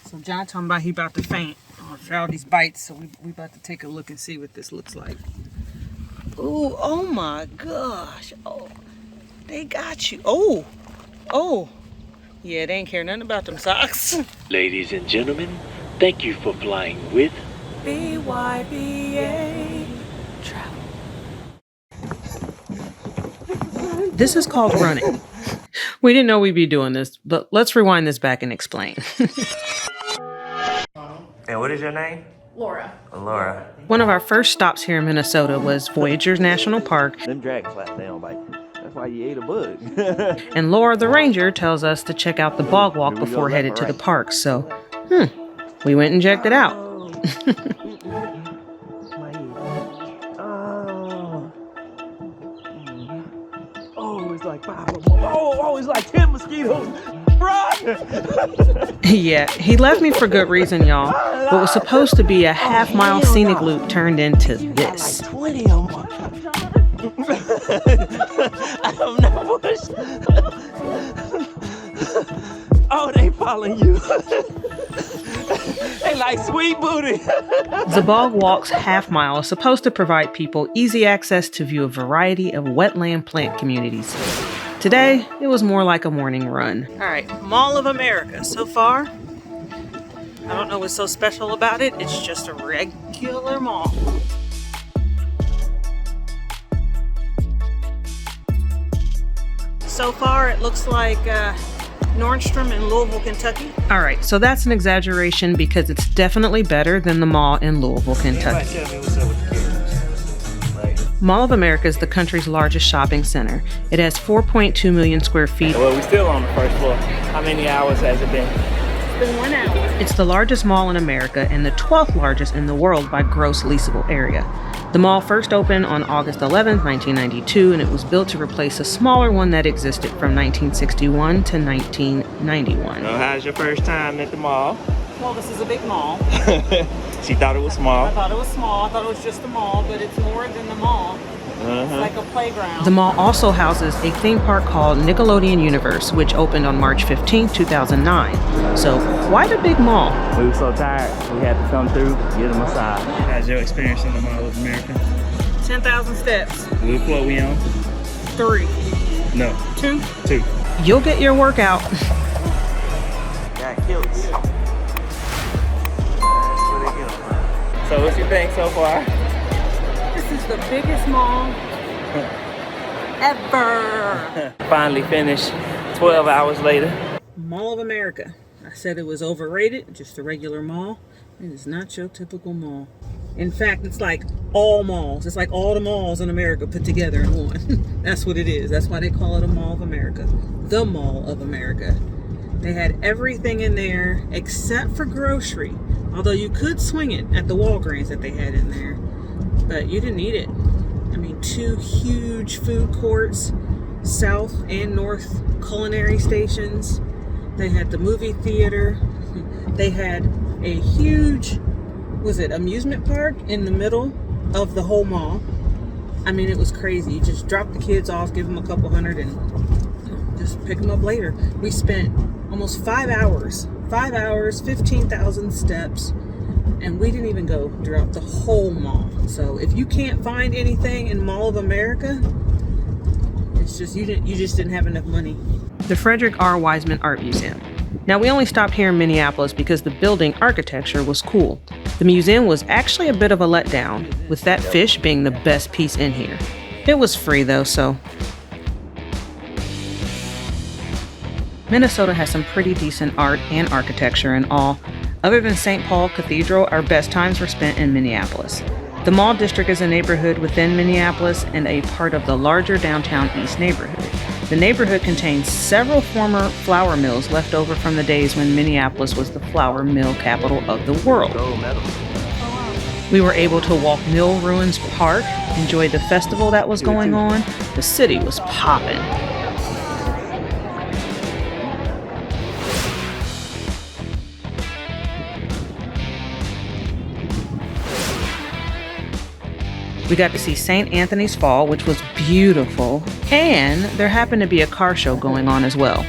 So John talking about he about to faint after all these bites, so we about to take a look and see what this looks like. Ooh, oh my gosh. Oh, they got you. Oh. Yeah, they ain't care nothing about them socks. Ladies and gentlemen, thank you for flying with BYBA Travel. This is called running. We didn't know we'd be doing this, but let's rewind this back and explain. And what is your name? Laura. Laura. One of our first stops here in Minnesota was Voyageurs National Park. Them dragons slap down, like, that's why you ate a bug. And Laura, the ranger, tells us to check out the bog walk before headed to the park. So, we went and checked it out. Oh, it's like 5 of them. Oh, it's like 10 mosquitoes. Run! Yeah, he left me for good reason, y'all. What was supposed to be a half-mile scenic loop turned into this. Like 20 of them. I'm not pushed. Oh, they following you. They like sweet booty. The bog walk's half mile is supposed to provide people easy access to view a variety of wetland plant communities. Today, it was more like a morning run. All right, Mall of America. So far, I don't know what's so special about it. It's just a regular mall. So far, it looks like Nordstrom in Louisville, Kentucky. All right, so that's an exaggeration because it's definitely better than the mall in Louisville, Kentucky. Mall of America is the country's largest shopping center. It has 4.2 million square feet. Well, we're still on the first floor. How many hours has it been? It's been 1 hour. It's the largest mall in America and the 12th largest in the world by gross leasable area. The mall first opened on August 11, 1992, and it was built to replace a smaller one that existed from 1961 to 1991. So how's your first time at the mall? Well, this is a big mall. She thought it was small. I thought it was small. I thought it was just a mall, but it's more than the mall. It's like a playground. The mall also houses a theme park called Nickelodeon Universe, which opened on March 15, 2009. So, quite a big mall. We were so tired, we had to come through, get a massage. How's your experience in the Mall of America? 10,000 steps. What floor we on? 3. No. 2. 2. You'll get your workout. Got killed. So what you think so far? This is the biggest mall ever. Finally finished 12 hours later. Mall of America. I said it was overrated, just a regular mall. It is not your typical mall. In fact, it's like all malls. It's like all the malls in America put together in one. That's what it is. That's why they call it a Mall of America. The Mall of America. They had everything in there except for grocery. Although you could swing it at the Walgreens that they had in there. But you didn't need it. I mean, 2 huge food courts, south and north culinary stations. They had the movie theater. They had a huge, amusement park in the middle of the whole mall. I mean, it was crazy. You just drop the kids off, give them a couple hundred, and just pick them up later. We spent almost 5 hours. 5 hours, 15,000 steps, and we didn't even go throughout the whole mall. So if you can't find anything in Mall of America, it's just you just didn't have enough money. The Frederick R. Wiseman Art Museum. Now, we only stopped here in Minneapolis because the building architecture was cool. The museum was actually a bit of a letdown, with that fish being the best piece in here. It was free though, so. Minnesota has some pretty decent art and architecture and all. Other than St. Paul Cathedral, our best times were spent in Minneapolis. The Mall District is a neighborhood within Minneapolis and a part of the larger downtown East neighborhood. The neighborhood contains several former flour mills left over from the days when Minneapolis was the flour mill capital of the world. We were able to walk Mill Ruins Park, enjoy the festival that was going on. The city was popping. We got to see St. Anthony's Fall, which was beautiful, and there happened to be a car show going on as well.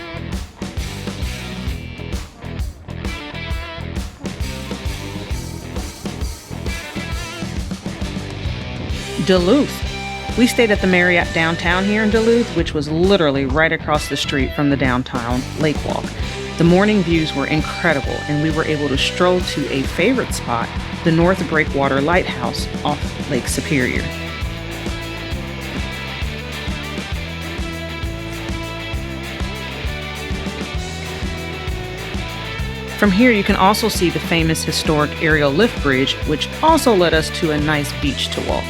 Duluth. We stayed at the Marriott downtown here in Duluth, which was literally right across the street from the downtown lake walk. The morning views were incredible, and we were able to stroll to a favorite spot, the North Breakwater Lighthouse off Lake Superior. From here, you can also see the famous historic aerial lift bridge, which also led us to a nice beach to walk.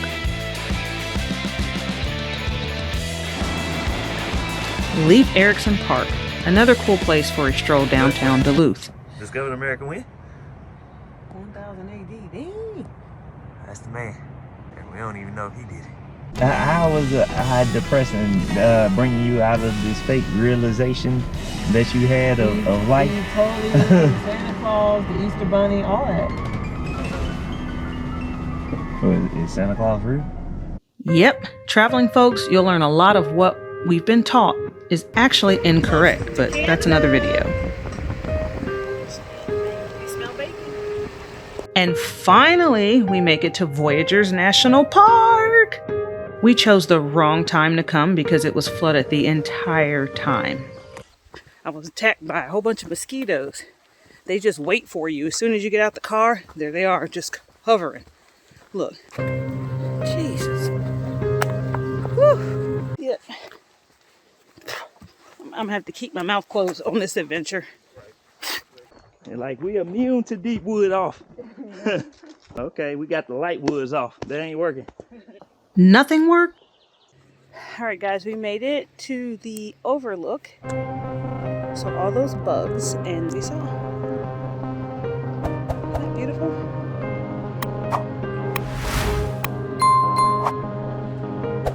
Leif Erikson Park, another cool place for a stroll downtown Duluth. Discovered American when? 1000 AD, dang. That's the man. And we don't even know if he did it. How was depressing bringing you out of this fake realization that you had of life? Totally Santa Claus, the Easter Bunny, all that. Is Santa Claus real? Yep. Traveling folks, you'll learn a lot of what we've been taught is actually incorrect, but that's another video. And finally, we make it to Voyageurs National Park. We chose the wrong time to come because it was flooded the entire time. I was attacked by a whole bunch of mosquitoes. They just wait for you. As soon as you get out the car, there they are, just hovering. Look. Jesus. Whew. Yeah. I'm gonna have to keep my mouth closed on this adventure. And like we immune to deep wood off. Okay, we got the light woods off. That ain't working. Nothing worked? Alright guys, we made it to the overlook. So all those bugs, and we saw. Isn't that beautiful?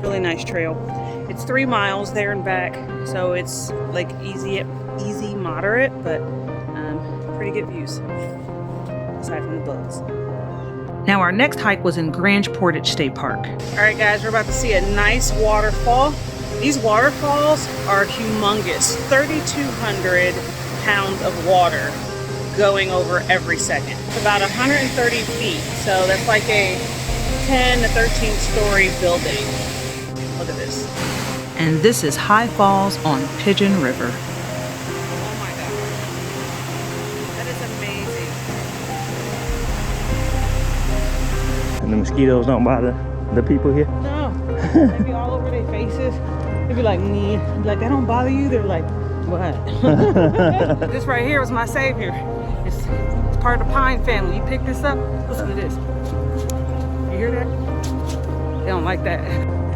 Really nice trail. It's 3 miles there and back, so it's like easy moderate, but pretty good views aside from the bugs. Now our next hike was in Grange Portage State Park. All right guys, we're about to see a nice waterfall. These waterfalls are humongous. 3,200 pounds of water going over every second. It's about 130 feet, so that's like a 10 to 13 story building. Look at this. And this is High Falls on Pigeon River. Oh my God. That is amazing. And the mosquitoes don't bother the people here? No. They be all over their faces. They be like, nah. Like, that don't bother you? They're like, what? This right here was my savior. It's part of the pine family. You pick this up, listen to this. You hear that? They don't like that.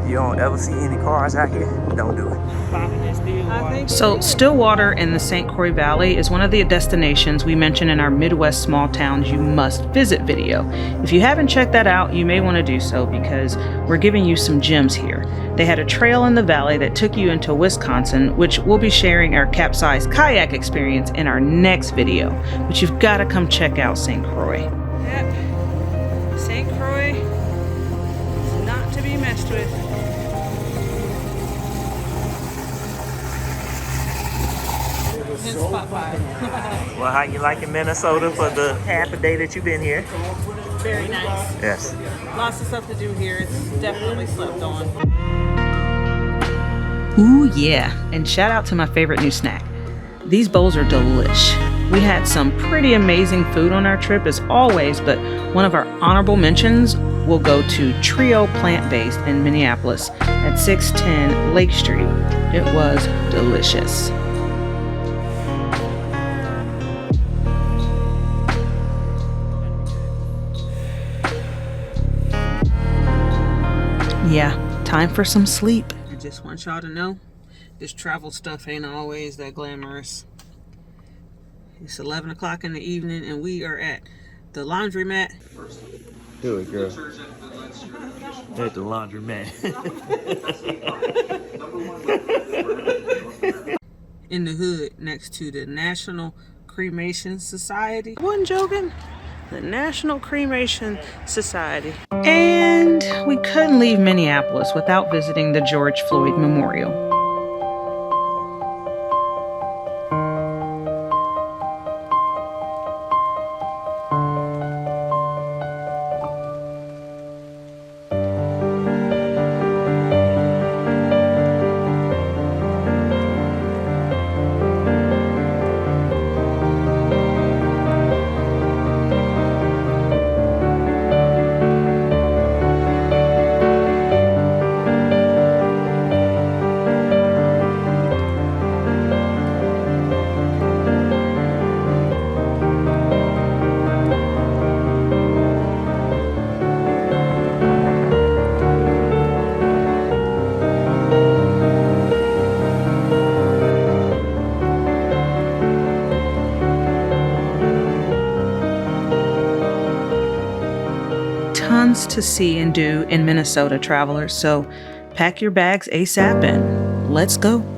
You don't ever see any cars out here, don't do it. So Stillwater in the St. Croix Valley is one of the destinations we mentioned in our Midwest Small Towns You Must Visit video. If you haven't checked that out, you may want to do so because we're giving you some gems here. They had a trail in the valley that took you into Wisconsin, which we'll be sharing our capsized kayak experience in our next video. But you've got to come check out St. Croix. Yep. St. Croix is not to be messed with. Well, how you liking Minnesota for the half a day that you've been here? Very nice. Yes. Lots of stuff to do here. It's definitely slept on. Ooh yeah, and shout out to my favorite new snack. These bowls are delish. We had some pretty amazing food on our trip as always, but one of our honorable mentions will go to Trio Plant-Based in Minneapolis at 610 Lake Street. It was delicious. Yeah, time for some sleep. I just want y'all to know, this travel stuff ain't always that glamorous. It's 11 o'clock in the evening and we are at the laundromat. Do it, girl. At the laundromat. In the hood next to the National Cremation Society. Wasn't joking. The National Cremation Society. And we couldn't leave Minneapolis without visiting the George Floyd Memorial. tons to see and do in Minnesota, travelers, so pack your bags ASAP and let's go.